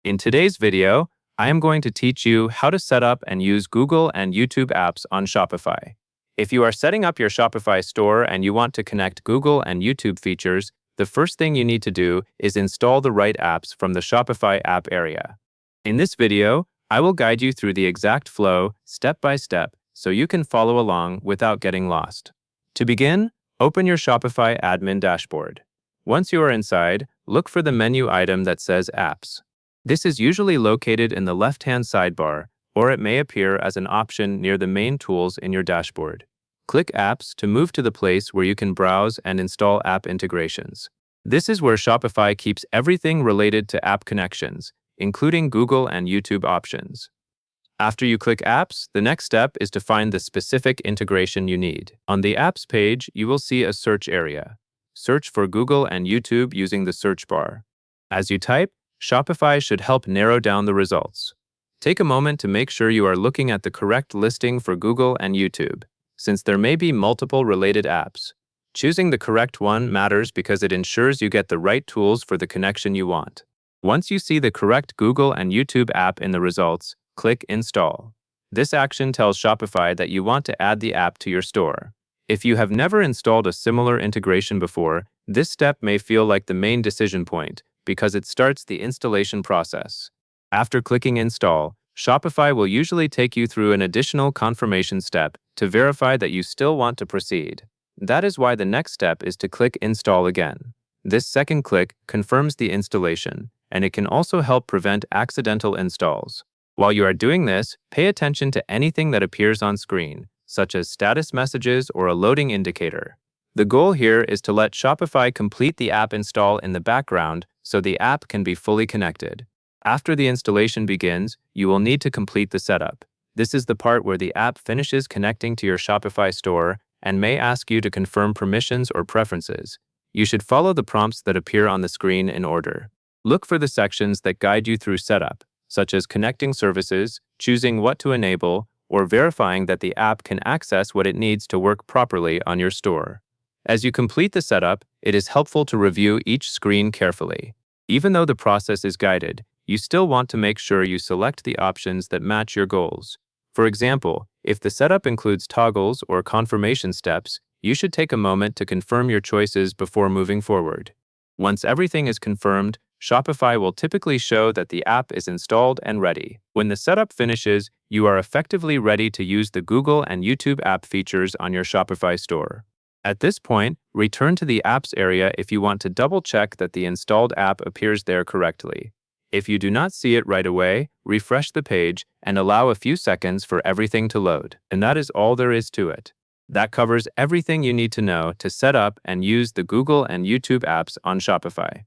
In today's video, I am going to teach you how to set up and use Google and YouTube apps on Shopify. If you are setting up your Shopify store and you want to connect Google and YouTube features, the first thing you need to do is install the right apps from the Shopify app area. In this video, I will guide you through the exact flow, step by step, so you can follow along without getting lost. To begin, open your Shopify admin dashboard. Once you are inside, look for the menu item that says Apps. This is usually located in the left-hand sidebar, or it may appear as an option near the main tools in your dashboard. Click Apps to move to the place where you can browse and install app integrations. This is where Shopify keeps everything related to app connections, including Google and YouTube options. After you click Apps, the next step is to find the specific integration you need. On the Apps page, you will see a search area. Search for Google and YouTube using the search bar. As you type, Shopify should help narrow down the results. Take a moment to make sure you are looking at the correct listing for Google and YouTube, since there may be multiple related apps. Choosing the correct one matters because it ensures you get the right tools for the connection you want. Once you see the correct Google and YouTube app in the results, click Install. This action tells Shopify that you want to add the app to your store. If you have never installed a similar integration before, this step may feel like the main decision point, because it starts the installation process. After clicking Install, Shopify will usually take you through an additional confirmation step to verify that you still want to proceed. That is why the next step is to click Install again. This second click confirms the installation, and it can also help prevent accidental installs. While you are doing this, pay attention to anything that appears on screen, such as status messages or a loading indicator. The goal here is to let Shopify complete the app install in the background so the app can be fully connected. After the installation begins, you will need to complete the setup. This is the part where the app finishes connecting to your Shopify store and may ask you to confirm permissions or preferences. You should follow the prompts that appear on the screen in order. Look for the sections that guide you through setup, such as connecting services, choosing what to enable, or verifying that the app can access what it needs to work properly on your store. As you complete the setup, it is helpful to review each screen carefully. Even though the process is guided, you still want to make sure you select the options that match your goals. For example, if the setup includes toggles or confirmation steps, you should take a moment to confirm your choices before moving forward. Once everything is confirmed, Shopify will typically show that the app is installed and ready. When the setup finishes, you are effectively ready to use the Google and YouTube app features on your Shopify store. At this point, return to the Apps area if you want to double-check that the installed app appears there correctly. If you do not see it right away, refresh the page and allow a few seconds for everything to load. And that is all there is to it. That covers everything you need to know to set up and use the Google and YouTube apps on Shopify.